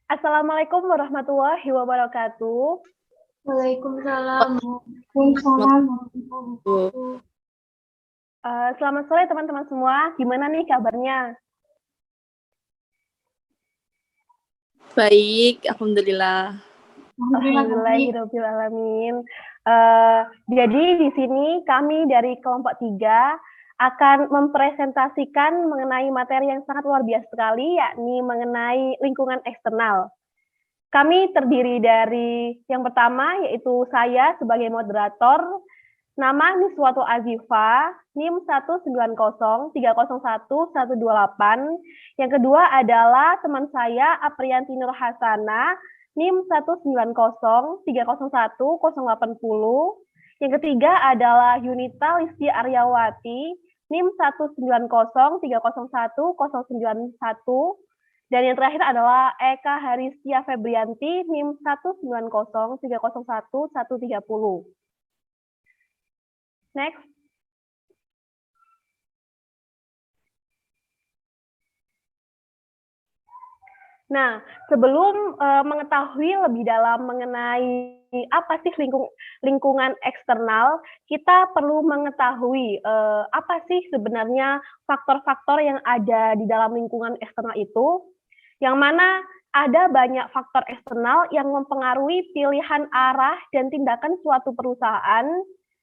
Assalamualaikum warahmatullahi wabarakatuh. Waalaikumsalam. Waalaikumsalam. Selamat sore teman-teman semua. Gimana nih kabarnya? Baik, alhamdulillah. Alhamdulillahirobbilalamin. Jadi di sini kami dari kelompok 3 akan mempresentasikan mengenai materi yang sangat luar biasa sekali, yakni mengenai lingkungan eksternal. Kami terdiri dari yang pertama yaitu saya sebagai moderator, nama Miswato Azifa, NIM 190301128. Yang kedua adalah teman saya Apriyanti Nur Hasana, NIM 190301080. Yang ketiga adalah Yunita Listi Aryawati, NIM 190301091. Dan yang terakhir adalah Eka Haristia Febrianti, NIM 190301130. Next. Nah, sebelum mengetahui lebih dalam mengenai apa sih lingkungan eksternal, kita perlu mengetahui apa sih sebenarnya faktor-faktor yang ada di dalam lingkungan eksternal itu, yang mana ada banyak faktor eksternal yang mempengaruhi pilihan arah dan tindakan suatu perusahaan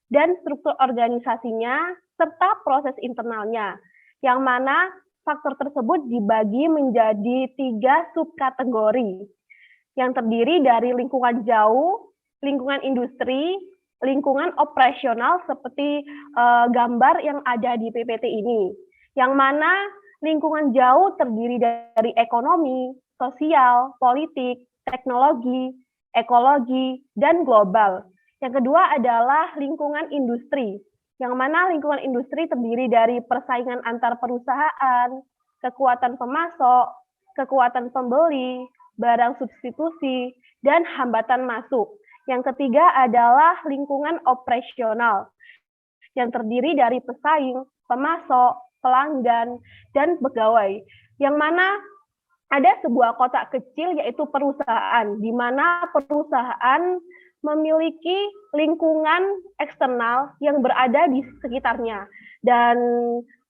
dan struktur organisasinya, serta proses internalnya, yang mana faktor tersebut dibagi menjadi 3 subkategori, yang terdiri dari lingkungan jauh, lingkungan industri, lingkungan operasional seperti gambar yang ada di PPT ini, yang mana lingkungan jauh terdiri dari ekonomi, sosial, politik, teknologi, ekologi, dan global. Yang kedua adalah lingkungan industri, yang mana lingkungan industri terdiri dari persaingan antar perusahaan, kekuatan pemasok, kekuatan pembeli, barang substitusi, dan hambatan masuk. Yang ketiga adalah lingkungan operasional, yang terdiri dari pesaing, pemasok, pelanggan, dan pegawai, yang mana ada sebuah kotak kecil yaitu perusahaan, di mana perusahaan memiliki lingkungan eksternal yang berada di sekitarnya, dan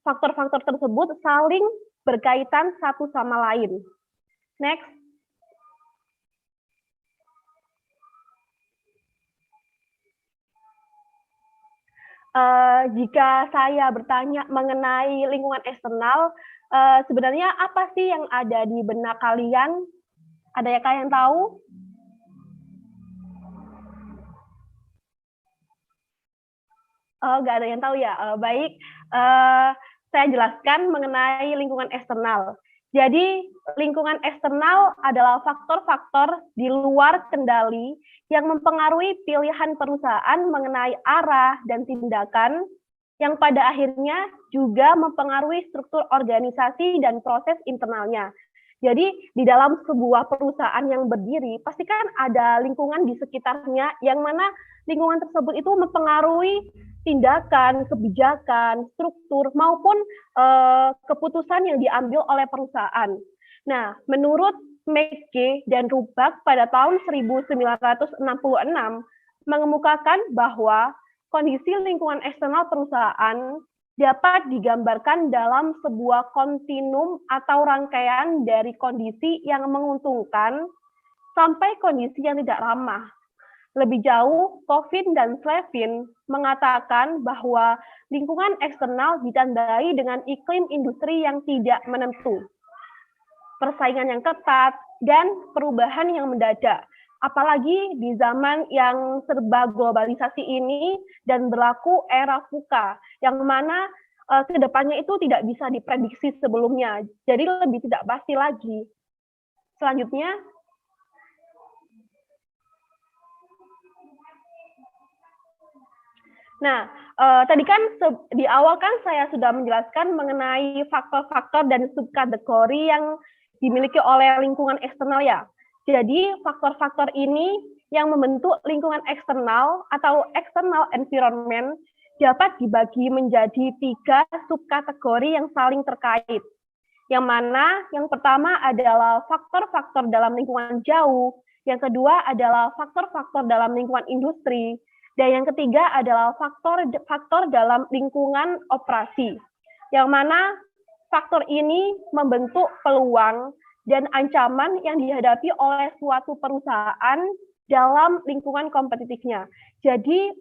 faktor-faktor tersebut saling berkaitan satu sama lain. Next. Jika saya bertanya mengenai lingkungan eksternal, sebenarnya apa sih yang ada di benak kalian? Adakah yang tahu? Nggak ada yang tahu ya. Baik, saya jelaskan mengenai lingkungan eksternal. Jadi, lingkungan eksternal adalah faktor-faktor di luar kendali yang mempengaruhi pilihan perusahaan mengenai arah dan tindakan, yang pada akhirnya juga mempengaruhi struktur organisasi dan proses internalnya. Jadi, di dalam sebuah perusahaan yang berdiri, pastikan ada lingkungan di sekitarnya, yang mana lingkungan tersebut itu mempengaruhi tindakan, kebijakan, struktur, maupun keputusan yang diambil oleh perusahaan. Nah, menurut McKay dan Rubach pada tahun 1966 mengemukakan bahwa kondisi lingkungan eksternal perusahaan dapat digambarkan dalam sebuah kontinum atau rangkaian dari kondisi yang menguntungkan sampai kondisi yang tidak ramah. Lebih jauh, Kovin dan Slevin mengatakan bahwa lingkungan eksternal ditandai dengan iklim industri yang tidak menentu, persaingan yang ketat, dan perubahan yang mendadak. Apalagi di zaman yang serba globalisasi ini dan berlaku era VUCA, yang mana kedepannya itu tidak bisa diprediksi sebelumnya, jadi lebih tidak pasti lagi. Selanjutnya, nah, tadi kan di awal kan saya sudah menjelaskan mengenai faktor-faktor dan subkategori yang dimiliki oleh lingkungan eksternal ya. Jadi faktor-faktor ini yang membentuk lingkungan eksternal atau external environment dapat dibagi menjadi 3 subkategori yang saling terkait. Yang mana yang pertama adalah faktor-faktor dalam lingkungan jauh, yang kedua adalah faktor-faktor dalam lingkungan industri, dan yang ketiga adalah faktor dalam lingkungan operasi. Yang mana faktor ini membentuk peluang dan ancaman yang dihadapi oleh suatu perusahaan dalam lingkungan kompetitifnya. Jadi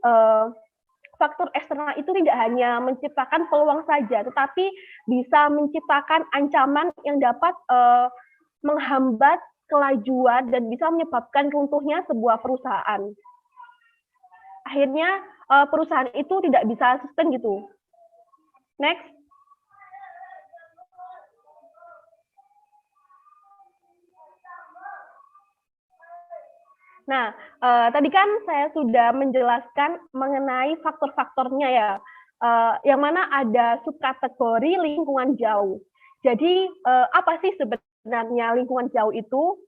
faktor eksternal itu tidak hanya menciptakan peluang saja, tetapi bisa menciptakan ancaman yang dapat menghambat kelajuan dan bisa menyebabkan runtuhnya sebuah perusahaan. Akhirnya perusahaan itu tidak bisa sustain gitu. Next. Nah, tadi kan saya sudah menjelaskan mengenai faktor-faktornya ya, yang mana ada subkategori lingkungan jauh. Jadi, apa sih sebenarnya lingkungan jauh itu?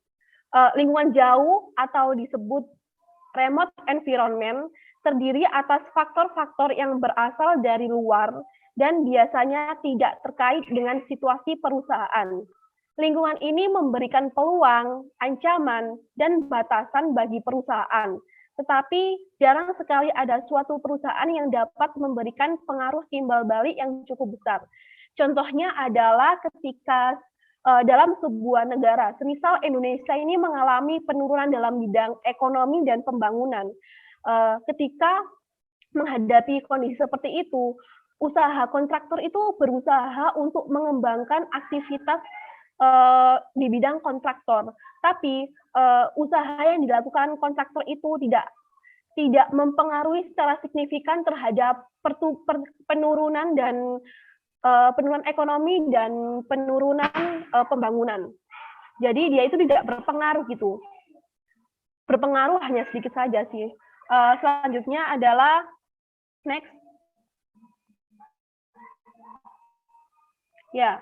Lingkungan jauh atau disebut remote environment terdiri atas faktor-faktor yang berasal dari luar dan biasanya tidak terkait dengan situasi perusahaan. Lingkungan ini memberikan peluang, ancaman, dan batasan bagi perusahaan. Tetapi jarang sekali ada suatu perusahaan yang dapat memberikan pengaruh timbal balik yang cukup besar. Contohnya adalah ketika dalam sebuah negara, semisal Indonesia ini mengalami penurunan dalam bidang ekonomi dan pembangunan. Ketika menghadapi kondisi seperti itu, usaha kontraktor itu berusaha untuk mengembangkan aktivitas di bidang kontraktor, tapi usaha yang dilakukan kontraktor itu tidak mempengaruhi secara signifikan terhadap penurunan dan penurunan ekonomi dan penurunan pembangunan. Jadi dia itu tidak berpengaruh gitu. Berpengaruh hanya sedikit saja sih. Selanjutnya adalah next. Ya.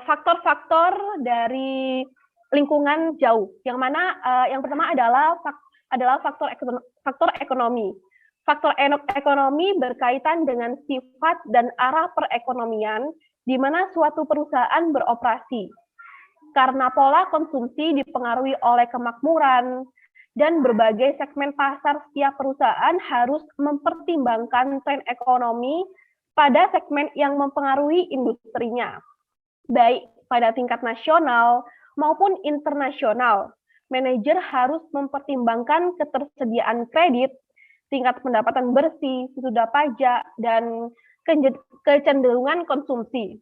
Faktor-faktor dari lingkungan jauh, yang mana yang pertama adalah faktor ekonomi. Faktor ekonomi berkaitan dengan sifat dan arah perekonomian di mana suatu perusahaan beroperasi. Karena pola konsumsi dipengaruhi oleh kemakmuran dan berbagai segmen pasar, setiap perusahaan harus mempertimbangkan tren ekonomi pada segmen yang mempengaruhi industrinya, baik pada tingkat nasional maupun internasional. Manajer harus mempertimbangkan ketersediaan kredit, tingkat pendapatan bersih, sesudah pajak, dan kecenderungan konsumsi.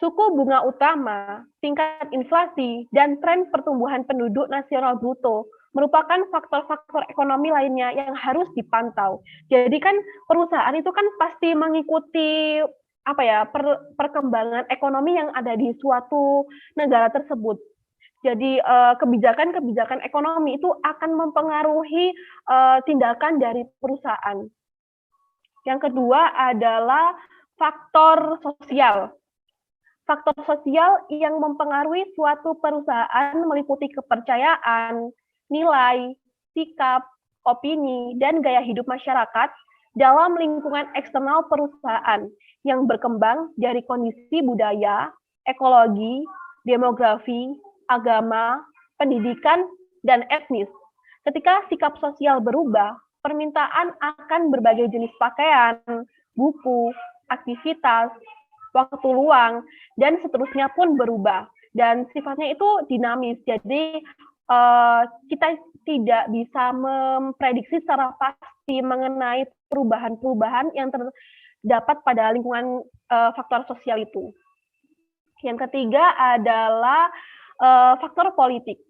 Suku bunga utama, tingkat inflasi, dan tren pertumbuhan penduduk nasional bruto merupakan faktor-faktor ekonomi lainnya yang harus dipantau. Jadi kan perusahaan itu kan pasti mengikuti perkembangan ekonomi yang ada di suatu negara tersebut. Jadi kebijakan-kebijakan ekonomi itu akan mempengaruhi tindakan dari perusahaan. Yang kedua adalah faktor sosial. Faktor sosial yang mempengaruhi suatu perusahaan meliputi kepercayaan, nilai, sikap, opini, dan gaya hidup masyarakat dalam lingkungan eksternal perusahaan yang berkembang dari kondisi budaya, ekologi, demografi, agama, pendidikan, dan etnis. Ketika sikap sosial berubah, permintaan akan berbagai jenis pakaian, buku, aktivitas, waktu luang, dan seterusnya pun berubah. Dan sifatnya itu dinamis, jadi kita tidak bisa memprediksi secara pasti mengenai perubahan-perubahan yang terdapat pada lingkungan faktor sosial itu. Yang ketiga adalah faktor politik.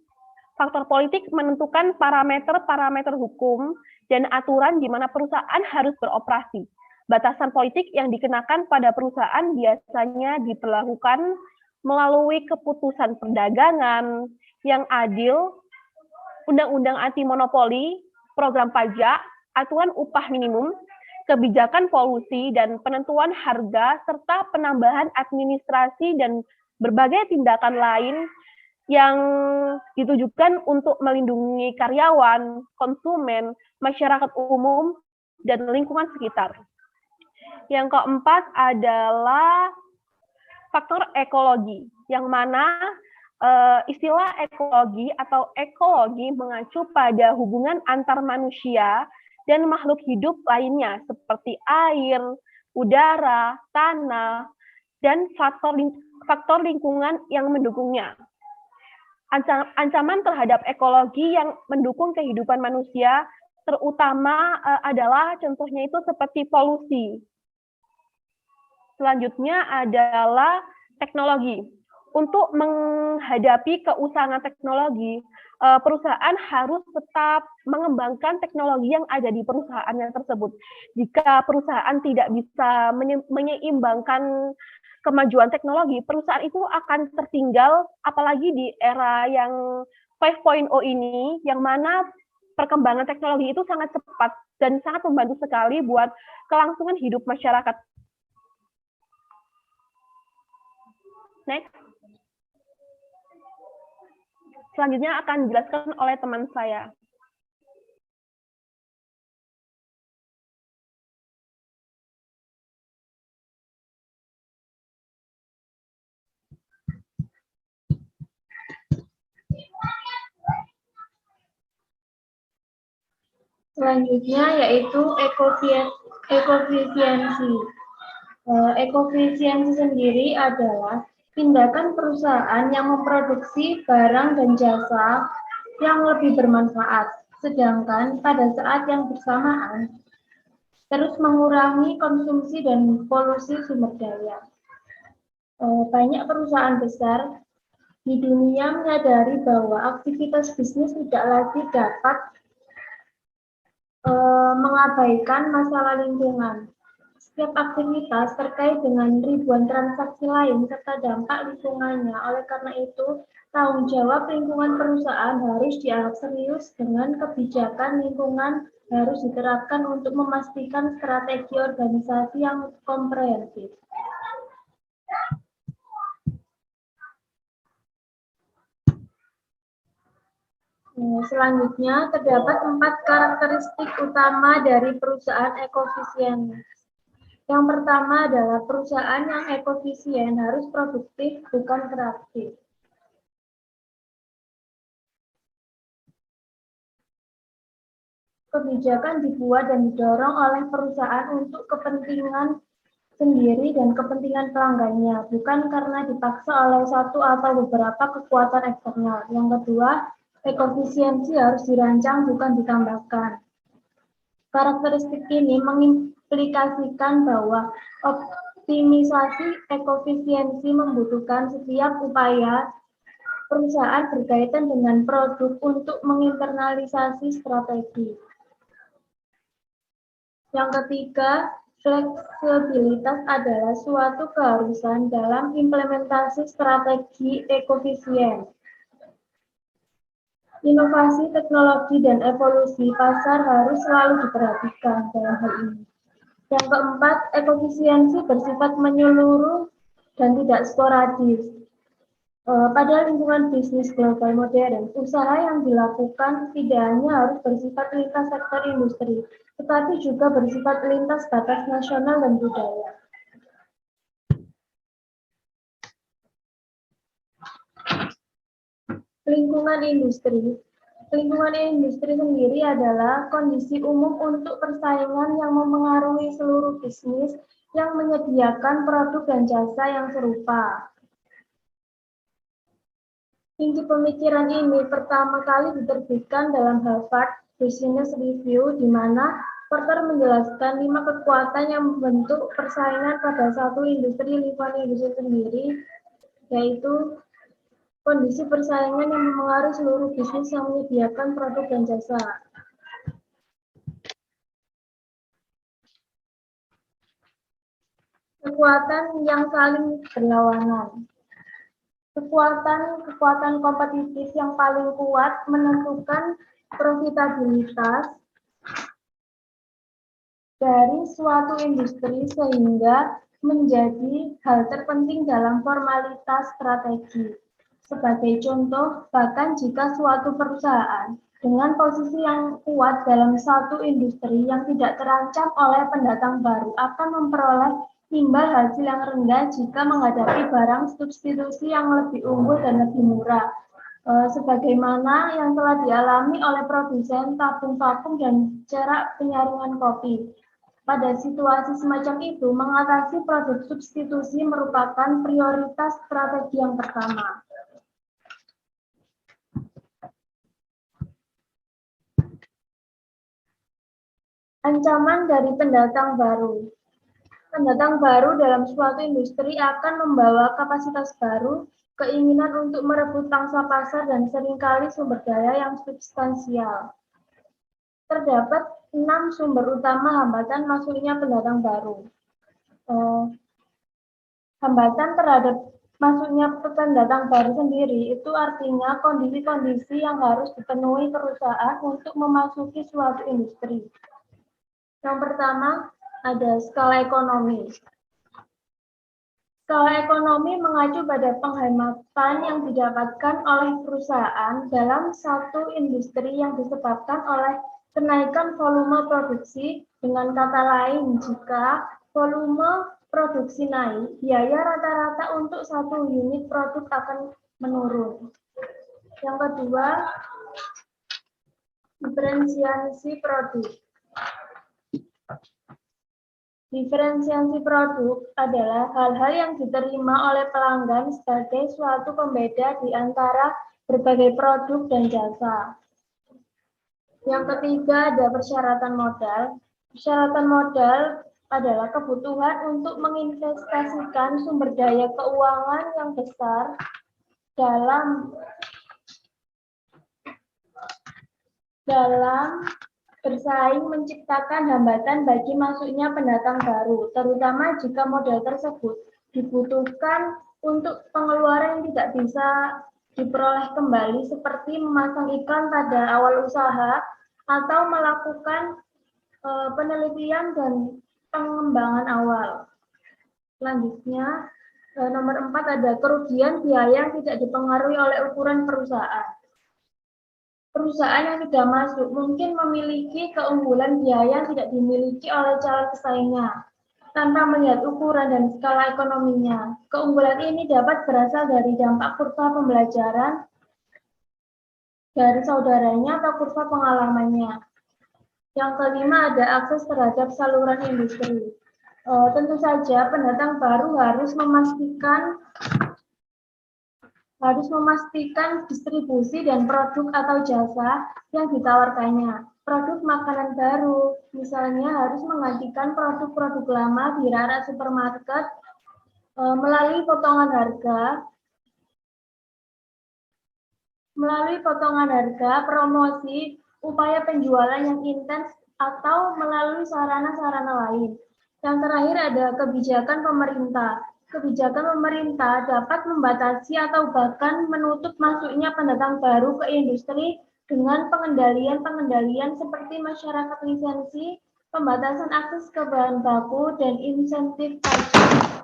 Faktor politik menentukan parameter-parameter hukum dan aturan di mana perusahaan harus beroperasi. Batasan politik yang dikenakan pada perusahaan biasanya diberlakukan melalui keputusan perdagangan yang adil, undang-undang anti monopoli, program pajak, aturan upah minimum, kebijakan polusi dan penentuan harga, serta penambahan administrasi dan berbagai tindakan lain yang ditujukan untuk melindungi karyawan, konsumen, masyarakat umum, dan lingkungan sekitar. Yang keempat adalah faktor ekologi, yang mana istilah ekologi atau ekologi mengacu pada hubungan antar manusia dan makhluk hidup lainnya seperti air, udara, tanah, dan faktor lingkungan yang mendukungnya. Ancaman terhadap ekologi yang mendukung kehidupan manusia terutama adalah contohnya itu seperti polusi. Selanjutnya adalah teknologi. Untuk menghadapi keusangan teknologi, perusahaan harus tetap mengembangkan teknologi yang ada di perusahaannya tersebut. Jika perusahaan tidak bisa menyeimbangkan kemajuan teknologi, perusahaan itu akan tertinggal, apalagi di era yang 5.0 ini, yang mana perkembangan teknologi itu sangat cepat dan sangat membantu sekali buat kelangsungan hidup masyarakat. Next. Selanjutnya akan dijelaskan oleh teman saya. Selanjutnya yaitu ekofisiensi. Ekofisiensi sendiri adalah tindakan perusahaan yang memproduksi barang dan jasa yang lebih bermanfaat, sedangkan pada saat yang bersamaan terus mengurangi konsumsi dan polusi sumber daya. Banyak perusahaan besar di dunia menyadari bahwa aktivitas bisnis tidak lagi dapat mengabaikan masalah lingkungan. Setiap aktivitas terkait dengan ribuan transaksi lain serta dampak lingkungannya. Oleh karena itu, tanggung jawab lingkungan perusahaan harus dianggap serius dengan kebijakan lingkungan harus diterapkan untuk memastikan strategi organisasi yang komprehensif. Selanjutnya, terdapat 4 karakteristik utama dari perusahaan ekofisien. Yang pertama adalah perusahaan yang ekofisien harus produktif, bukan kreatif. Kebijakan dibuat dan didorong oleh perusahaan untuk kepentingan sendiri dan kepentingan pelanggannya, bukan karena dipaksa oleh satu atau beberapa kekuatan eksternal. Yang kedua, ekofisiensi harus dirancang, bukan ditambahkan. Karakteristik ini mengimplikasikan bahwa optimisasi ekofisiensi membutuhkan setiap upaya perusahaan berkaitan dengan produk untuk menginternalisasi strategi. Yang ketiga, fleksibilitas adalah suatu keharusan dalam implementasi strategi ekofisien. Inovasi, teknologi, dan evolusi pasar harus selalu diperhatikan dalam hal ini. Yang keempat, ekofisiensi bersifat menyeluruh dan tidak sporadis. Pada lingkungan bisnis global modern, usaha yang dilakukan tidak hanya harus bersifat lintas sektor industri, tetapi juga bersifat lintas batas nasional dan budaya. Lingkungan industri. Lingkungan industri sendiri adalah kondisi umum untuk persaingan yang memengaruhi seluruh bisnis yang menyediakan produk dan jasa yang serupa. Inti pemikiran ini pertama kali diterbitkan dalam Harvard Business Review, di mana Porter menjelaskan 5 kekuatan yang membentuk persaingan pada satu industri lingkungan industri sendiri, yaitu kondisi persaingan yang memengaruhi seluruh bisnis yang menyediakan produk dan jasa. Kekuatan yang saling berlawanan. Kekuatan kompetitif yang paling kuat menentukan profitabilitas dari suatu industri sehingga menjadi hal terpenting dalam formalitas strategi. Sebagai contoh, bahkan jika suatu perusahaan dengan posisi yang kuat dalam satu industri yang tidak terancam oleh pendatang baru akan memperoleh Imbal hasil yang rendah jika menghadapi barang substitusi yang lebih unggul dan lebih murah. Sebagaimana yang telah dialami oleh produsen tabung vakum dan cerak penyaringan kopi. Pada situasi semacam itu, mengatasi produk substitusi merupakan prioritas strategi yang pertama. Ancaman dari pendatang baru. Pendatang baru dalam suatu industri akan membawa kapasitas baru, keinginan untuk merebut pangsa pasar, dan seringkali sumber daya yang substansial. Terdapat 6 sumber utama hambatan masuknya pendatang baru. Hambatan terhadap masuknya pendatang baru sendiri itu artinya kondisi-kondisi yang harus dipenuhi perusahaan untuk memasuki suatu industri. Yang pertama, ada skala ekonomi. Skala ekonomi mengacu pada penghematan yang didapatkan oleh perusahaan dalam satu industri yang disebabkan oleh kenaikan volume produksi. Dengan kata lain, jika volume produksi naik, biaya rata-rata untuk satu unit produk akan menurun. Yang kedua, diferensiasi produk. Diferensiasi produk adalah hal-hal yang diterima oleh pelanggan sebagai suatu pembeda di antara berbagai produk dan jasa. Yang ketiga ada persyaratan modal. Persyaratan modal adalah kebutuhan untuk menginvestasikan sumber daya keuangan yang besar dalam bersaing menciptakan hambatan bagi masuknya pendatang baru, terutama jika modal tersebut dibutuhkan untuk pengeluaran yang tidak bisa diperoleh kembali seperti memasang iklan pada awal usaha atau melakukan penelitian dan pengembangan awal. Selanjutnya, nomor 4 ada kerugian biaya yang tidak dipengaruhi oleh ukuran perusahaan. Perusahaan yang tidak masuk mungkin memiliki keunggulan biaya yang tidak dimiliki oleh calon pesaingnya. Tanpa melihat ukuran dan skala ekonominya, keunggulan ini dapat berasal dari dampak kurva pembelajaran dari saudaranya atau kurva pengalamannya. Yang kelima ada akses terhadap saluran industri. Tentu saja pendatang baru harus memastikan distribusi dan produk atau jasa yang ditawarkannya. Produk makanan baru, misalnya harus menggantikan produk-produk lama di area supermarket melalui potongan harga, promosi, upaya penjualan yang intens, atau melalui sarana-sarana lain. Yang terakhir ada kebijakan pemerintah. Kebijakan pemerintah dapat membatasi atau bahkan menutup masuknya pendatang baru ke industri dengan pengendalian seperti masyarakat lisensi, pembatasan akses ke bahan baku, dan insentif pajak.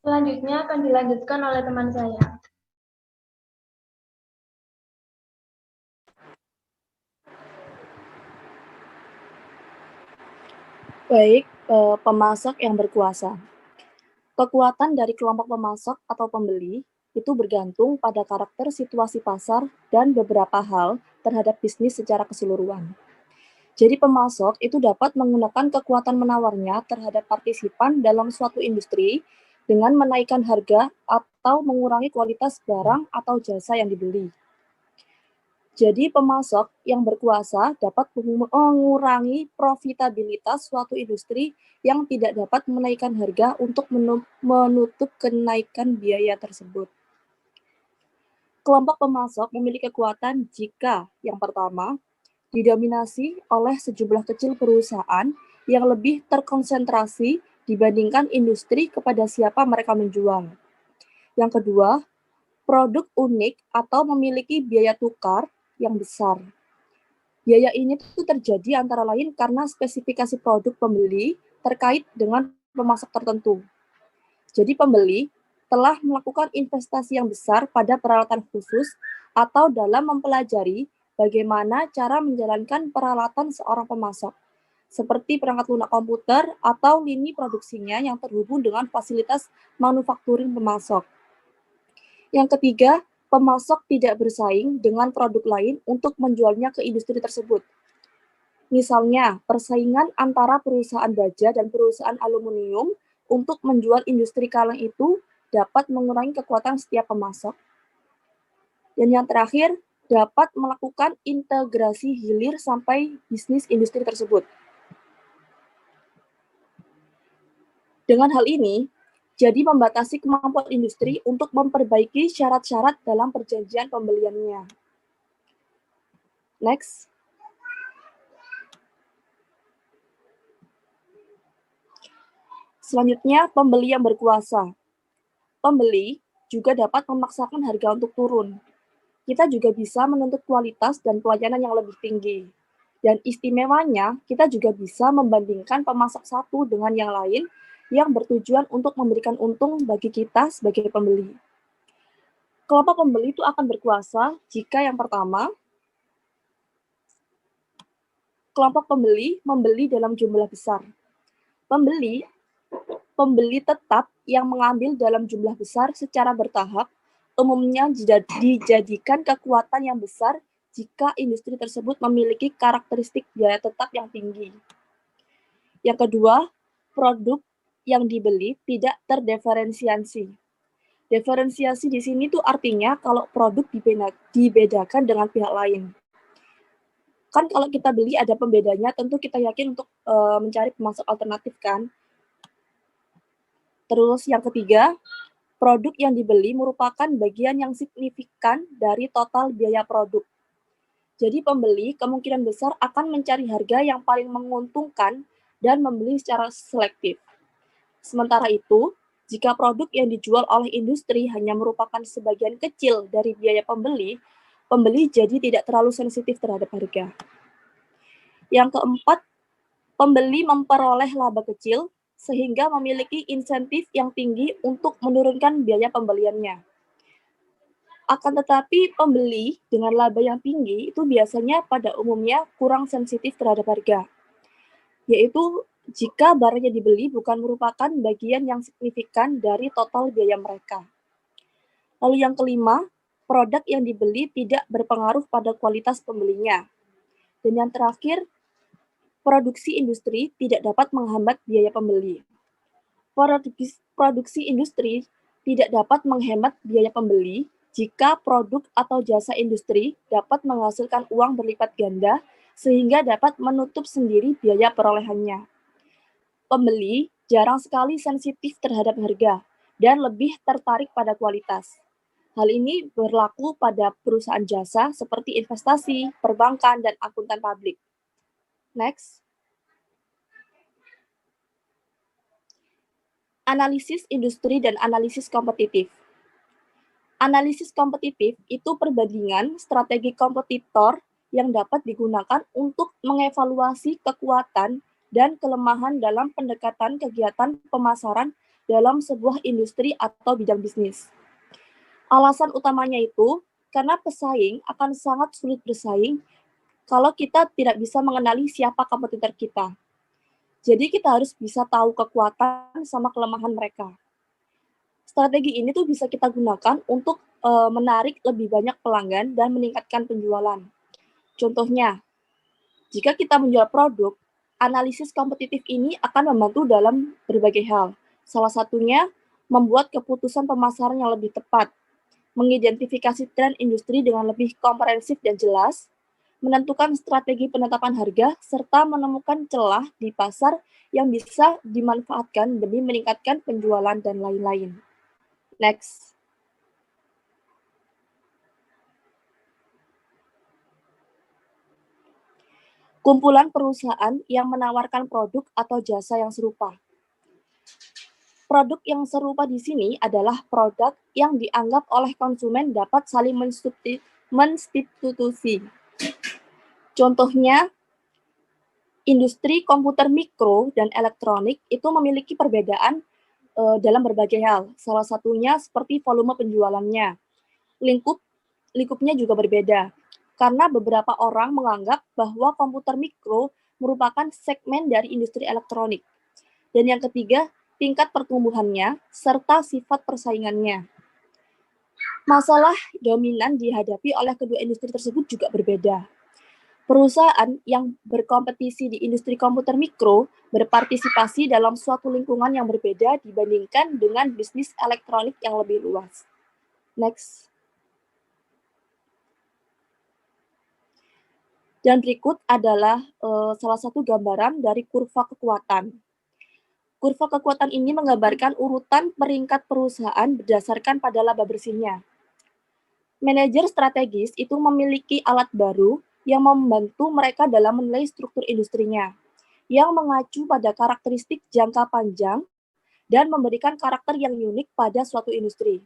Selanjutnya akan dilanjutkan oleh teman saya. Baik, pemasok yang berkuasa. Kekuatan dari kelompok pemasok atau pembeli itu bergantung pada karakter situasi pasar dan beberapa hal terhadap bisnis secara keseluruhan. Jadi pemasok itu dapat menggunakan kekuatan menawarnya terhadap partisipan dalam suatu industri dengan menaikkan harga atau mengurangi kualitas barang atau jasa yang dibeli. Jadi pemasok yang berkuasa dapat mengurangi profitabilitas suatu industri yang tidak dapat menaikkan harga untuk menutup kenaikan biaya tersebut. Kelompok pemasok memiliki kekuatan jika, yang pertama, didominasi oleh sejumlah kecil perusahaan yang lebih terkonsentrasi dibandingkan industri kepada siapa mereka menjual. Yang kedua, produk unik atau memiliki biaya tukar yang besar. Biaya ini tuh terjadi antara lain karena spesifikasi produk pembeli terkait dengan pemasok tertentu. Jadi pembeli telah melakukan investasi yang besar pada peralatan khusus atau dalam mempelajari bagaimana cara menjalankan peralatan seorang pemasok, seperti perangkat lunak komputer atau lini produksinya yang terhubung dengan fasilitas manufakturing pemasok. Yang ketiga, pemasok tidak bersaing dengan produk lain untuk menjualnya ke industri tersebut. Misalnya, persaingan antara perusahaan baja dan perusahaan aluminium untuk menjual industri kaleng itu dapat mengurangi kekuatan setiap pemasok. Dan yang terakhir, dapat melakukan integrasi hilir sampai bisnis industri tersebut. Dengan hal ini, jadi membatasi kemampuan industri untuk memperbaiki syarat-syarat dalam perjanjian pembeliannya. Next. Selanjutnya, pembeli yang berkuasa. Pembeli juga dapat memaksakan harga untuk turun. Kita juga bisa menuntut kualitas dan pelayanan yang lebih tinggi. Dan istimewanya, kita juga bisa membandingkan pemasok satu dengan yang lain yang bertujuan untuk memberikan untung bagi kita sebagai pembeli. Kelompok pembeli itu akan berkuasa jika yang pertama, kelompok pembeli membeli dalam jumlah besar. Pembeli tetap yang mengambil dalam jumlah besar secara bertahap umumnya dijadikan kekuatan yang besar jika industri tersebut memiliki karakteristik biaya tetap yang tinggi. Yang kedua, produk yang dibeli tidak terdiferensiasi. Diferensiasi di sini tuh artinya kalau produk dibedakan dengan pihak lain. Kan kalau kita beli ada pembedanya, tentu kita yakin untuk mencari pemasok alternatif kan. Terus yang ketiga, produk yang dibeli merupakan bagian yang signifikan dari total biaya produk. Jadi pembeli kemungkinan besar akan mencari harga yang paling menguntungkan dan membeli secara selektif. Sementara itu, jika produk yang dijual oleh industri hanya merupakan sebagian kecil dari biaya pembeli, pembeli jadi tidak terlalu sensitif terhadap harga. Yang keempat, pembeli memperoleh laba kecil sehingga memiliki insentif yang tinggi untuk menurunkan biaya pembeliannya. Akan tetapi pembeli dengan laba yang tinggi itu biasanya pada umumnya kurang sensitif terhadap harga, yaitu jika barang yang dibeli bukan merupakan bagian yang signifikan dari total biaya mereka. Lalu yang kelima, produk yang dibeli tidak berpengaruh pada kualitas pembelinya. Dan yang terakhir, produksi industri tidak dapat menghambat biaya pembeli. Produksi industri tidak dapat menghemat biaya pembeli jika produk atau jasa industri dapat menghasilkan uang berlipat ganda sehingga dapat menutup sendiri biaya perolehannya. Pembeli jarang sekali sensitif terhadap harga dan lebih tertarik pada kualitas. Hal ini berlaku pada perusahaan jasa seperti investasi, perbankan, dan akuntan publik. Next. Analisis industri dan analisis kompetitif. Analisis kompetitif itu perbandingan strategi kompetitor yang dapat digunakan untuk mengevaluasi kekuatan dan kelemahan dalam pendekatan kegiatan pemasaran dalam sebuah industri atau bidang bisnis. Alasan utamanya itu karena pesaing akan sangat sulit bersaing kalau kita tidak bisa mengenali siapa kompetitor kita. Jadi kita harus bisa tahu kekuatan sama kelemahan mereka. Strategi ini tuh bisa kita gunakan untuk menarik lebih banyak pelanggan dan meningkatkan penjualan. Contohnya, jika kita menjual produk, analisis kompetitif ini akan membantu dalam berbagai hal. Salah satunya, membuat keputusan pemasaran yang lebih tepat, mengidentifikasi tren industri dengan lebih komprehensif dan jelas, menentukan strategi penetapan harga, serta menemukan celah di pasar yang bisa dimanfaatkan demi meningkatkan penjualan dan lain-lain. Next. Kumpulan perusahaan yang menawarkan produk atau jasa yang serupa. Produk yang serupa di sini adalah produk yang dianggap oleh konsumen dapat saling mensubstitusi. Contohnya, industri komputer mikro dan elektronik itu memiliki perbedaan dalam berbagai hal. Salah satunya seperti volume penjualannya. Lingkupnya juga berbeda, karena beberapa orang menganggap bahwa komputer mikro merupakan segmen dari industri elektronik. Dan yang ketiga, tingkat pertumbuhannya serta sifat persaingannya. Masalah dominan dihadapi oleh kedua industri tersebut juga berbeda. Perusahaan yang berkompetisi di industri komputer mikro berpartisipasi dalam suatu lingkungan yang berbeda dibandingkan dengan bisnis elektronik yang lebih luas. Next. Dan berikut adalah salah satu gambaran dari kurva kekuatan. Kurva kekuatan ini menggambarkan urutan peringkat perusahaan berdasarkan pada laba bersihnya. Manajer strategis itu memiliki alat baru yang membantu mereka dalam menilai struktur industrinya, yang mengacu pada karakteristik jangka panjang dan memberikan karakter yang unik pada suatu industri.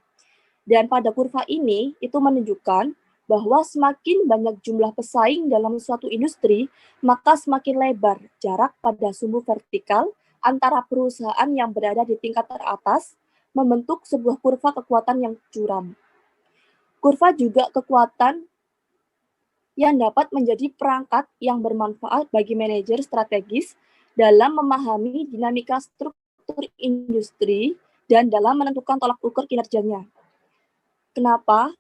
Dan pada kurva ini, itu menunjukkan bahwa semakin banyak jumlah pesaing dalam suatu industri, maka semakin lebar jarak pada sumbu vertikal antara perusahaan yang berada di tingkat teratas, membentuk sebuah kurva kekuatan yang curam. Kurva juga kekuatan yang dapat menjadi perangkat yang bermanfaat bagi manajer strategis dalam memahami dinamika struktur industri dan dalam menentukan tolak ukur kinerjanya. Kenapa?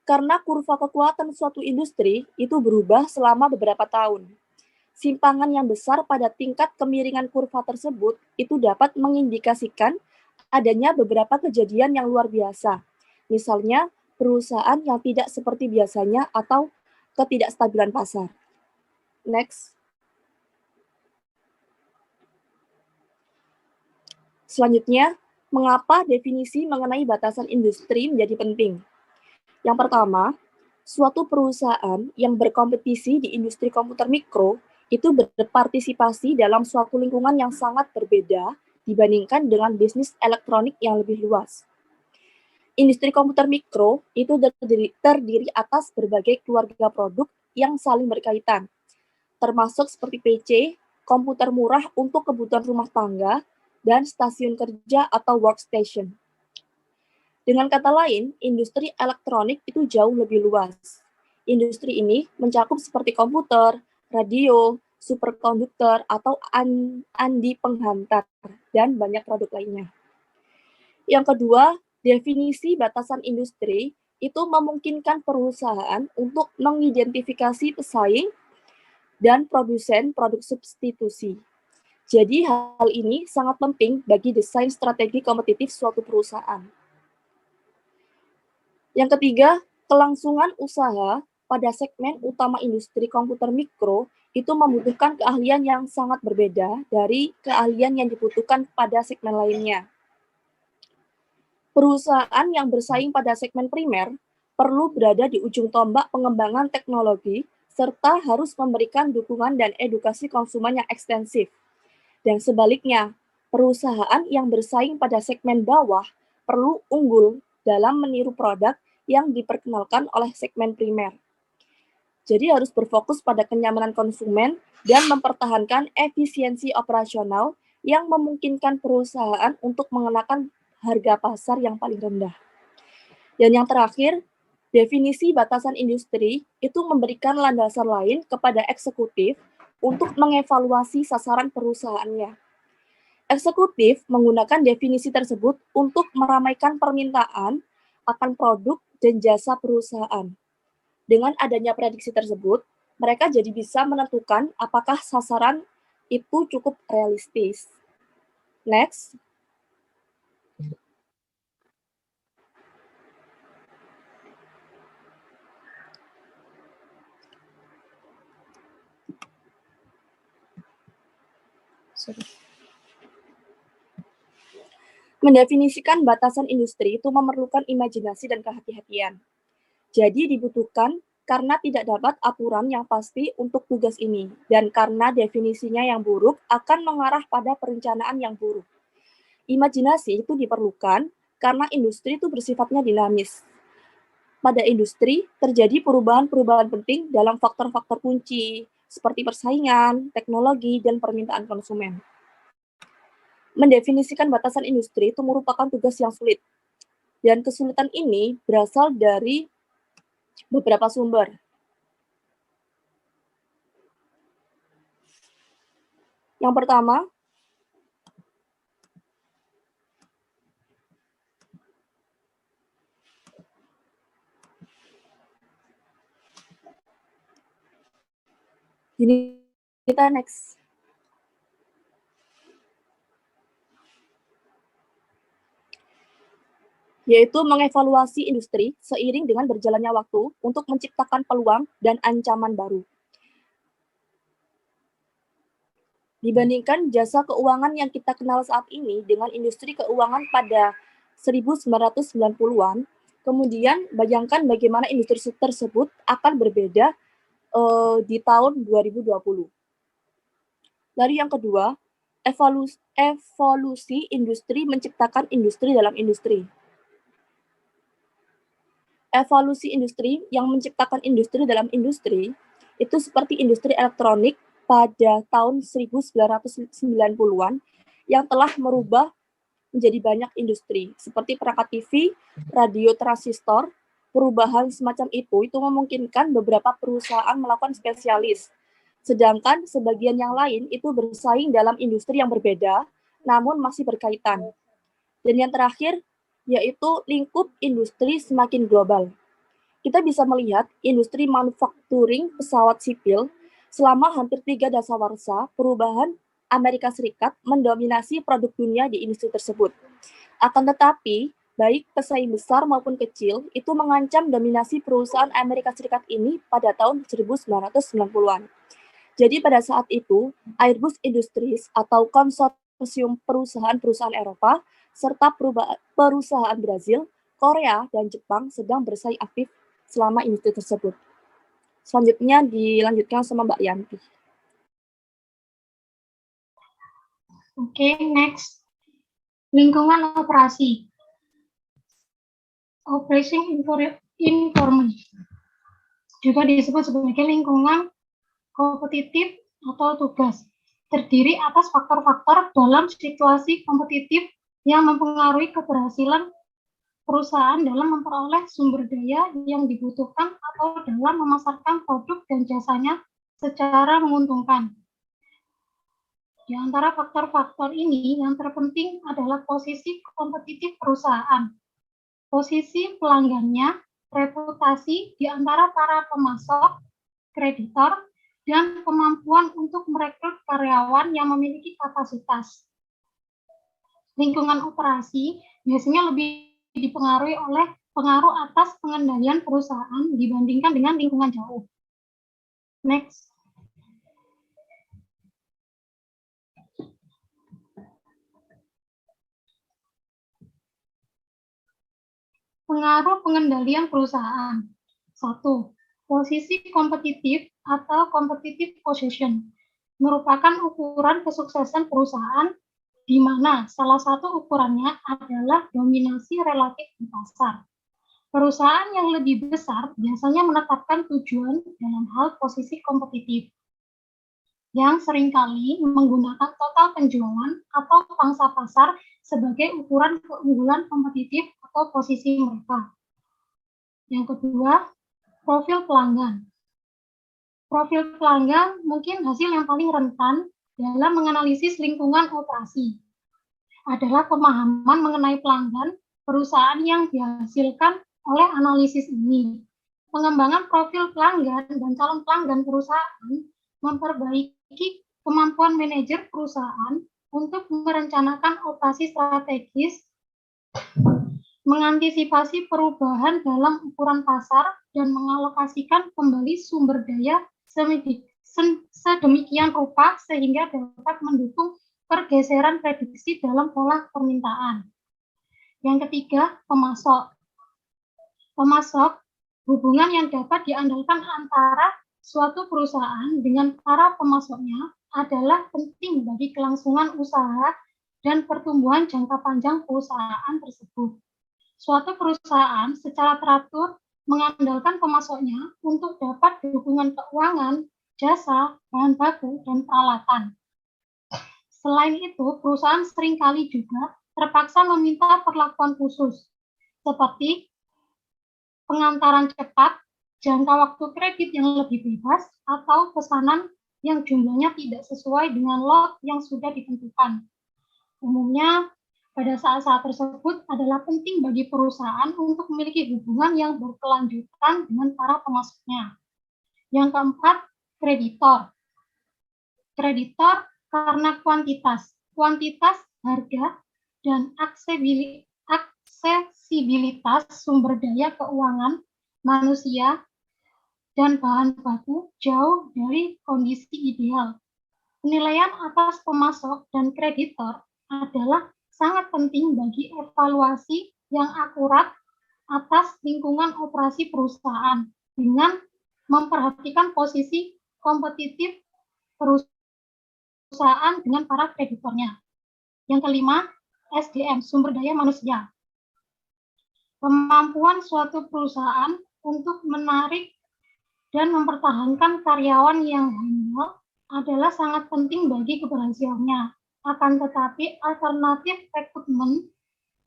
Karena kurva kekuatan suatu industri itu berubah selama beberapa tahun. Simpangan yang besar pada tingkat kemiringan kurva tersebut itu dapat mengindikasikan adanya beberapa kejadian yang luar biasa. Misalnya, perusahaan yang tidak seperti biasanya atau ketidakstabilan pasar. Next. Selanjutnya, mengapa definisi mengenai batasan industri menjadi penting? Yang pertama, suatu perusahaan yang berkompetisi di industri komputer mikro itu berpartisipasi dalam suatu lingkungan yang sangat berbeda dibandingkan dengan bisnis elektronik yang lebih luas. Industri komputer mikro itu terdiri atas berbagai keluarga produk yang saling berkaitan, termasuk seperti PC, komputer murah untuk kebutuhan rumah tangga, dan stasiun kerja atau workstation. Dengan kata lain, industri elektronik itu jauh lebih luas. Industri ini mencakup seperti komputer, radio, superkonduktor, atau andi penghantar, dan banyak produk lainnya. Yang kedua, definisi batasan industri itu memungkinkan perusahaan untuk mengidentifikasi pesaing dan produsen produk substitusi. Jadi hal ini sangat penting bagi desain strategi kompetitif suatu perusahaan. Yang ketiga, kelangsungan usaha pada segmen utama industri komputer mikro itu membutuhkan keahlian yang sangat berbeda dari keahlian yang dibutuhkan pada segmen lainnya. Perusahaan yang bersaing pada segmen primer perlu berada di ujung tombak pengembangan teknologi serta harus memberikan dukungan dan edukasi konsumen yang ekstensif. Dan sebaliknya, perusahaan yang bersaing pada segmen bawah perlu unggul dalam meniru produk yang diperkenalkan oleh segmen primer. Jadi harus berfokus pada kenyamanan konsumen dan mempertahankan efisiensi operasional yang memungkinkan perusahaan untuk mengenakan harga pasar yang paling rendah. Dan yang terakhir, definisi batasan industri itu memberikan landasan lain kepada eksekutif untuk mengevaluasi sasaran perusahaannya. Eksekutif menggunakan definisi tersebut untuk meramaikan permintaan akan produk dan jasa perusahaan. Dengan adanya prediksi tersebut, mereka jadi bisa menentukan apakah sasaran itu cukup realistis. Next. Mendefinisikan batasan industri itu memerlukan imajinasi dan kehati-hatian. Jadi dibutuhkan karena tidak dapat aturan yang pasti untuk tugas ini, dan karena definisinya yang buruk akan mengarah pada perencanaan yang buruk. Imajinasi itu diperlukan karena industri itu bersifatnya dinamis. pada industri terjadi perubahan-perubahan penting dalam faktor-faktor kunci seperti persaingan, teknologi, dan permintaan konsumen. Mendefinisikan batasan industri itu merupakan tugas yang sulit, dan kesulitan ini berasal dari beberapa sumber. Yang pertama, ini kita next. Yaitu mengevaluasi industri seiring dengan berjalannya waktu untuk menciptakan peluang dan ancaman baru. Dibandingkan jasa keuangan yang kita kenal saat ini dengan industri keuangan pada 1990-an, kemudian bayangkan bagaimana industri tersebut akan berbeda di tahun 2020. Lalu yang kedua, evolusi industri menciptakan industri dalam industri. Evolusi industri yang menciptakan industri dalam industri itu seperti industri elektronik pada tahun 1990-an yang telah merubah menjadi banyak industri seperti perangkat TV, radio transistor. Perubahan semacam itu memungkinkan beberapa perusahaan melakukan spesialis, sedangkan sebagian yang lain itu bersaing dalam industri yang berbeda namun masih berkaitan. Dan yang terakhir yaitu lingkup industri semakin global. Kita bisa melihat industri manufacturing pesawat sipil selama hampir 3 dasawarsa perubahan Amerika Serikat mendominasi produk dunia di industri tersebut. Akan tetapi, baik pesaing besar maupun kecil itu mengancam dominasi perusahaan Amerika Serikat ini pada tahun 1990-an. Jadi pada saat itu, Airbus Industries atau konsorsium perusahaan-perusahaan Eropa serta perusahaan Brazil, Korea, dan Jepang sedang bersaing aktif selama industri tersebut. Selanjutnya dilanjutkan sama Mbak Yanti. Oke, next. Lingkungan operasi. Operating environment juga disebut sebagai lingkungan kompetitif atau tugas. Terdiri atas faktor-faktor dalam situasi kompetitif yang mempengaruhi keberhasilan perusahaan dalam memperoleh sumber daya yang dibutuhkan atau dalam memasarkan produk dan jasanya secara menguntungkan. Di antara faktor-faktor ini, yang terpenting adalah posisi kompetitif perusahaan, posisi pelanggannya, reputasi di antara para pemasok, kreditor, dan kemampuan untuk merekrut karyawan yang memiliki kapasitas. Lingkungan operasi biasanya lebih dipengaruhi oleh pengaruh atas pengendalian perusahaan dibandingkan dengan lingkungan jauh. Next. Pengaruh pengendalian perusahaan. 1. Posisi kompetitif atau competitive position merupakan ukuran kesuksesan perusahaan di mana salah satu ukurannya adalah dominasi relatif di pasar. Perusahaan yang lebih besar biasanya menetapkan tujuan dalam hal posisi kompetitif, yang seringkali menggunakan total penjualan atau pangsa pasar sebagai ukuran keunggulan kompetitif atau posisi mereka. Yang kedua, profil pelanggan. Profil pelanggan mungkin hasil yang paling rentan dalam menganalisis lingkungan operasi. Adalah pemahaman mengenai pelanggan perusahaan yang dihasilkan oleh analisis ini. Pengembangan profil pelanggan dan calon pelanggan perusahaan memperbaiki kemampuan manajer perusahaan untuk merencanakan operasi strategis, mengantisipasi perubahan dalam ukuran pasar, dan mengalokasikan kembali sumber daya sedemikian rupa sehingga dapat mendukung pergeseran prediksi dalam pola permintaan. Yang ketiga, pemasok. Pemasok, hubungan yang dapat diandalkan antara suatu perusahaan dengan para pemasoknya adalah penting bagi kelangsungan usaha dan pertumbuhan jangka panjang perusahaan tersebut. Suatu perusahaan secara teratur mengandalkan pemasoknya untuk dapat dukungan keuangan, jasa, bahan baku, dan peralatan. Selain itu, perusahaan seringkali juga terpaksa meminta perlakuan khusus, seperti pengantaran cepat, jangka waktu kredit yang lebih bebas, atau pesanan yang jumlahnya tidak sesuai dengan lot yang sudah ditentukan. Umumnya, pada saat-saat tersebut adalah penting bagi perusahaan untuk memiliki hubungan yang berkelanjutan dengan para pemasoknya. Yang keempat, kreditor. Kreditor karena kuantitas, harga, dan aksesibilitas sumber daya keuangan manusia dan bahan baku jauh dari kondisi ideal. Penilaian atas pemasok dan kreditor adalah sangat penting bagi evaluasi yang akurat atas lingkungan operasi perusahaan dengan memperhatikan posisi kompetitif perusahaan dengan para kreditornya. Yang kelima, SDM, sumber daya manusia. Kemampuan suatu perusahaan untuk menarik dan mempertahankan karyawan yang handal adalah sangat penting bagi keberhasilannya. Akan tetapi alternatif rekrutmen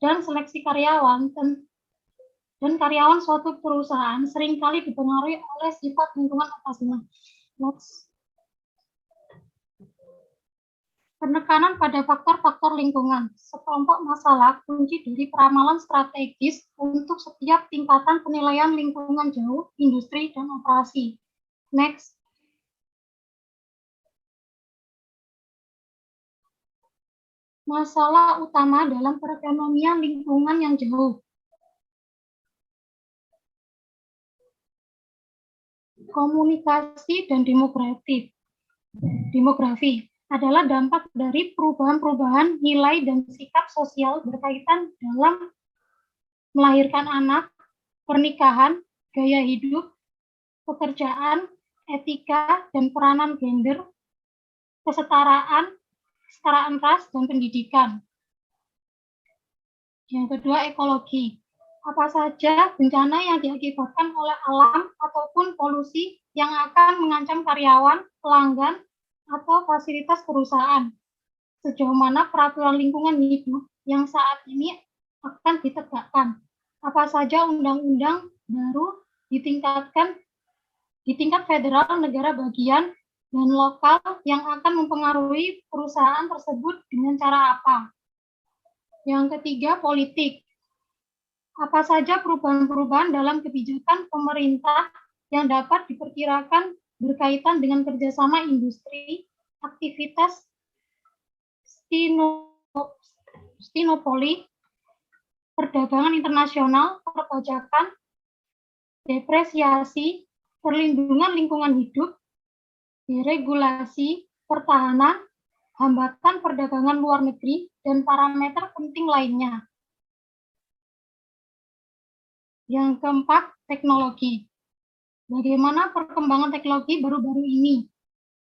dan seleksi karyawan dan karyawan suatu perusahaan seringkali dipengaruhi oleh sifat lingkungan atasnya. Next. Penekanan pada faktor-faktor lingkungan, sekelompok masalah kunci dari peramalan strategis untuk setiap tingkatan penilaian lingkungan jauh, industri, dan operasi. Next. Masalah utama dalam perekonomian lingkungan yang jauh. Komunikasi dan demografi adalah dampak dari perubahan-perubahan nilai dan sikap sosial berkaitan dalam melahirkan anak, pernikahan, gaya hidup, pekerjaan, etika, dan peranan gender, kesetaraan ras, dan pendidikan. Yang kedua, ekologi. Apa saja bencana yang diakibatkan oleh alam ataupun polusi yang akan mengancam karyawan, pelanggan, atau fasilitas perusahaan. Sejauh mana peraturan lingkungan hidup yang saat ini akan ditegakkan. Apa saja undang-undang baru di tingkat federal, negara bagian, dan lokal yang akan mempengaruhi perusahaan tersebut dengan cara apa. Yang ketiga, politik. Apa saja perubahan-perubahan dalam kebijakan pemerintah yang dapat diperkirakan berkaitan dengan kerjasama industri, aktivitas stinopoli, perdagangan internasional, perpajakan, depresiasi, perlindungan lingkungan hidup, deregulasi, pertahanan, hambatan perdagangan luar negeri, dan parameter penting lainnya. Yang keempat, teknologi. Bagaimana perkembangan teknologi baru-baru ini?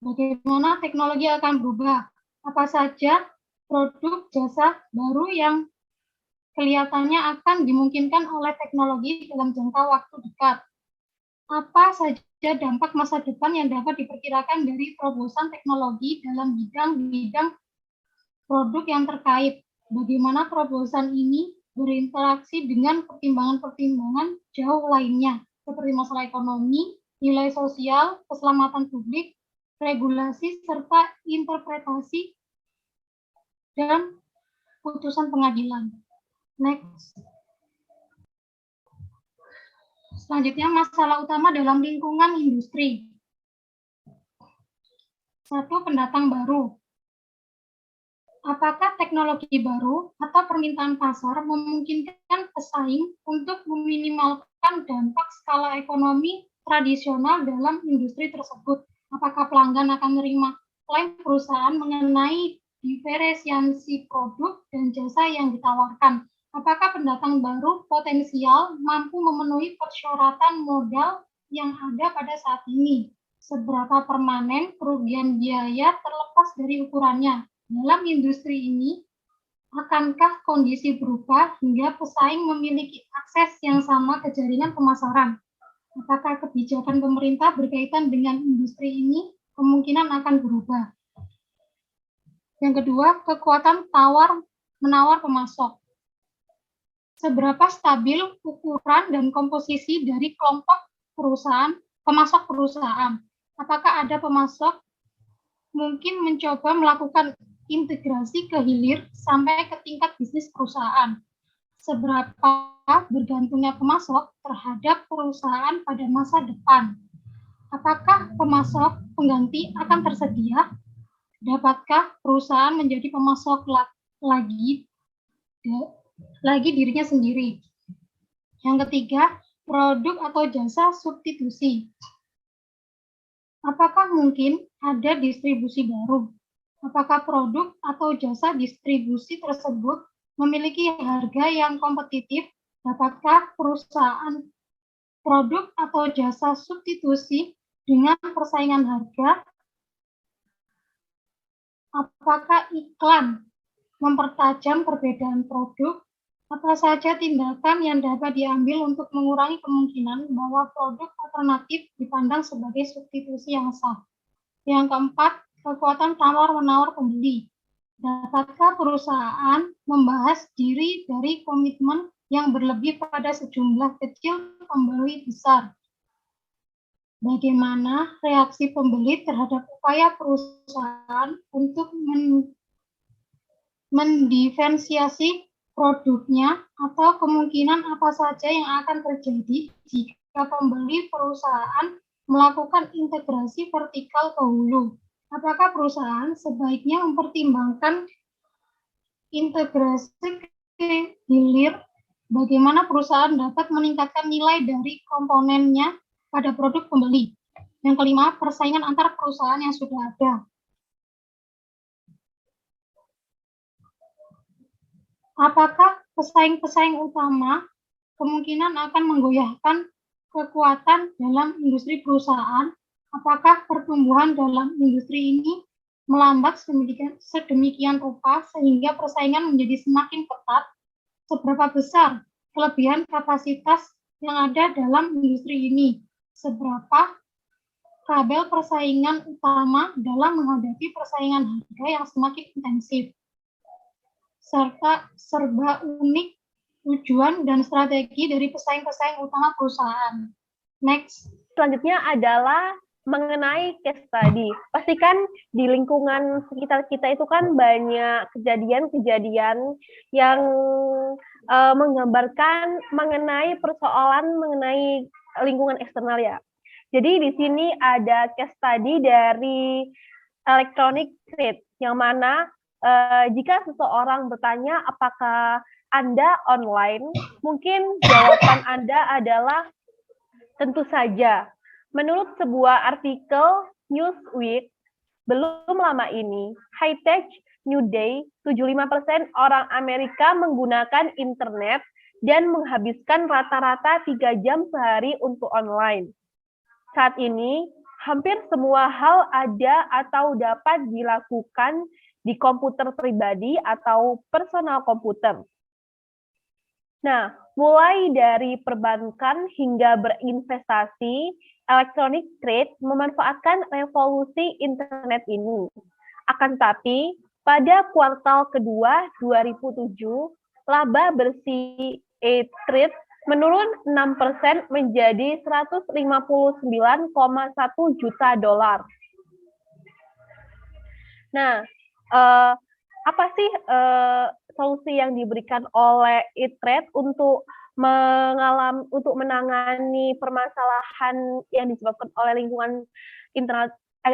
Bagaimana teknologi akan berubah? Apa saja produk jasa baru yang kelihatannya akan dimungkinkan oleh teknologi dalam jangka waktu dekat? Apa saja dampak masa depan yang dapat diperkirakan dari terobosan teknologi dalam bidang-bidang produk yang terkait? Bagaimana terobosan ini berinteraksi dengan pertimbangan-pertimbangan jauh lainnya, seperti masalah ekonomi, nilai sosial, keselamatan publik, regulasi, serta interpretasi dan putusan pengadilan. Next. Selanjutnya, masalah utama dalam lingkungan industri. Satu, pendatang baru. Apakah teknologi baru atau permintaan pasar memungkinkan pesaing untuk meminimalkan dampak skala ekonomi tradisional dalam industri tersebut? Apakah pelanggan akan menerima klaim perusahaan mengenai diferensiasi produk dan jasa yang ditawarkan? Apakah pendatang baru potensial mampu memenuhi persyaratan modal yang ada pada saat ini? Seberapa permanen kerugian biaya terlepas dari ukurannya? Dalam industri ini, akankah kondisi berubah hingga pesaing memiliki akses yang sama ke jaringan pemasaran? Apakah kebijakan pemerintah berkaitan dengan industri ini kemungkinan akan berubah. Yang kedua, kekuatan tawar-menawar pemasok. Seberapa stabil ukuran dan komposisi dari kelompok perusahaan, pemasok perusahaan. Apakah ada pemasok mungkin mencoba melakukan integrasi ke hilir sampai ke tingkat bisnis perusahaan. Seberapa bergantungnya pemasok terhadap perusahaan pada masa depan. Apakah pemasok pengganti akan tersedia? Dapatkah perusahaan menjadi pemasok lagi dirinya sendiri? Yang ketiga, produk atau jasa substitusi. Apakah mungkin ada distribusi baru? Apakah produk atau jasa distribusi tersebut memiliki harga yang kompetitif? Dapatkah perusahaan produk atau jasa substitusi dengan persaingan harga? Apakah iklan mempertajam perbedaan produk? Apa saja tindakan yang dapat diambil untuk mengurangi kemungkinan bahwa produk alternatif dipandang sebagai substitusi yang sah? Yang keempat, kekuatan tawar-menawar pembeli. Dapatkah perusahaan membahas diri dari komitmen yang berlebih pada sejumlah kecil pembeli besar? Bagaimana reaksi pembeli terhadap upaya perusahaan untuk mendiferensiasi produknya, atau kemungkinan apa saja yang akan terjadi jika pembeli perusahaan melakukan integrasi vertikal ke hulu? Apakah perusahaan sebaiknya mempertimbangkan integrasi ke hilir? Bagaimana perusahaan dapat meningkatkan nilai dari komponennya pada produk pembeli? Yang kelima, persaingan antar perusahaan yang sudah ada. Apakah pesaing-pesaing utama kemungkinan akan menggoyahkan kekuatan dalam industri perusahaan? Apakah pertumbuhan dalam industri ini melambat sedemikian rupa sehingga persaingan menjadi semakin ketat? Seberapa besar kelebihan kapasitas yang ada dalam industri ini? Seberapa kabel persaingan utama dalam menghadapi persaingan harga yang semakin intensif? Serta serba unik tujuan dan strategi dari pesaing-pesaing utama perusahaan. Next. Selanjutnya adalah mengenai case study. Pastikan di lingkungan sekitar kita itu kan banyak kejadian-kejadian yang menggambarkan mengenai persoalan mengenai lingkungan eksternal ya. Jadi di sini ada case study dari electronic trade yang mana jika seseorang bertanya apakah Anda online, mungkin jawaban Anda adalah tentu saja. Menurut sebuah artikel Newsweek, belum lama ini, High-Tech New Day, 75% orang Amerika menggunakan internet dan menghabiskan rata-rata 3 jam sehari untuk online. Saat ini, hampir semua hal ada atau dapat dilakukan di komputer pribadi atau personal komputer. Nah, mulai dari perbankan hingga berinvestasi, electronic trade memanfaatkan revolusi internet ini. Akan tetapi, pada kuartal kedua 2007, laba bersih e-trade menurun 6% menjadi 159,1 juta dolar. Nah, apa sih solusi yang diberikan oleh e-trade untuk menangani permasalahan yang disebabkan oleh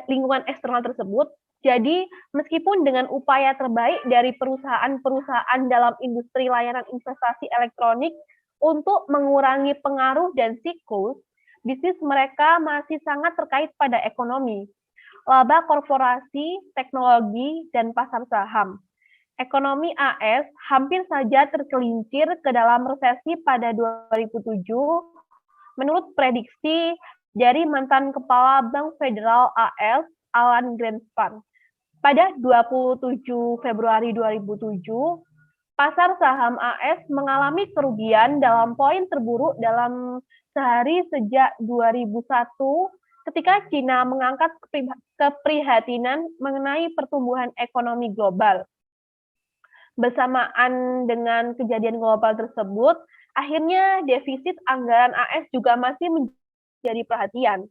lingkungan eksternal tersebut? Jadi, meskipun dengan upaya terbaik dari perusahaan-perusahaan dalam industri layanan investasi elektronik untuk mengurangi pengaruh dan siklus, bisnis mereka masih sangat terkait pada ekonomi, laba korporasi, teknologi, dan pasar saham. Ekonomi AS hampir saja tergelincir ke dalam resesi pada 2007, menurut prediksi dari mantan Kepala Bank Federal AS, Alan Greenspan. Pada 27 Februari 2007, pasar saham AS mengalami kerugian dalam poin terburuk dalam sehari sejak 2001 ketika Cina mengangkat keprihatinan mengenai pertumbuhan ekonomi global. Bersamaan dengan kejadian global tersebut, akhirnya defisit anggaran AS juga masih menjadi perhatian.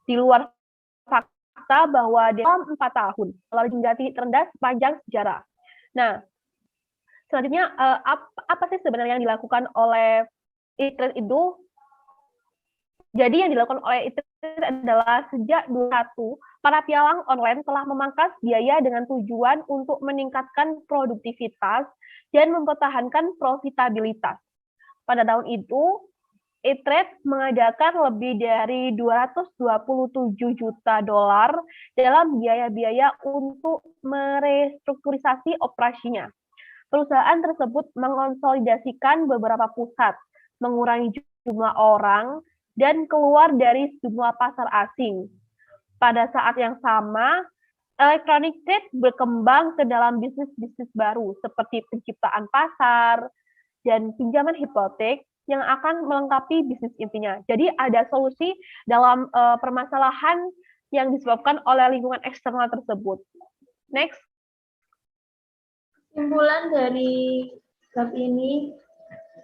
Di luar fakta bahwa dalam 4 tahun lalu menjadi terendah sepanjang sejarah. Nah, selanjutnya apa sih sebenarnya yang dilakukan oleh e-trade itu? Jadi yang dilakukan oleh e-trade adalah sejak 2021, para pialang online telah memangkas biaya dengan tujuan untuk meningkatkan produktivitas dan mempertahankan profitabilitas. Pada tahun itu, e-trade mengadakan lebih dari 227 juta dolar dalam biaya-biaya untuk merestrukturisasi operasinya. Perusahaan tersebut mengonsolidasikan beberapa pusat, mengurangi jumlah orang, dan keluar dari semua pasar asing. Pada saat yang sama, electronic trade berkembang ke dalam bisnis-bisnis baru seperti penciptaan pasar dan pinjaman hipotek yang akan melengkapi bisnis intinya. Jadi ada solusi dalam permasalahan yang disebabkan oleh lingkungan eksternal tersebut. Next. Kesimpulan dari bab ini,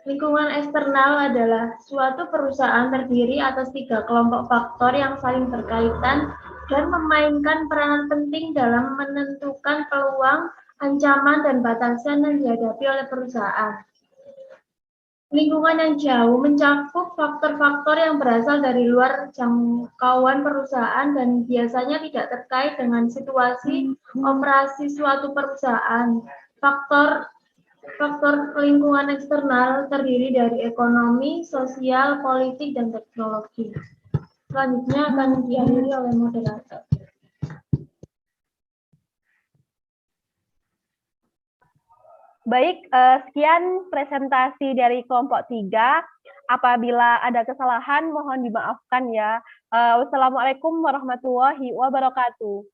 lingkungan eksternal adalah suatu perusahaan terdiri atas 3 kelompok faktor yang saling berkaitan dan memainkan peranan penting dalam menentukan peluang, ancaman, dan batasan yang dihadapi oleh perusahaan. Lingkungan yang jauh mencakup faktor-faktor yang berasal dari luar jangkauan perusahaan dan biasanya tidak terkait dengan situasi operasi suatu perusahaan. Faktor lingkungan eksternal terdiri dari ekonomi, sosial, politik, dan teknologi. Selanjutnya akan diakhiri oleh moderator. Baik, sekian presentasi dari kelompok 3. Apabila ada kesalahan, mohon dimaafkan ya. Wassalamualaikum warahmatullahi wabarakatuh.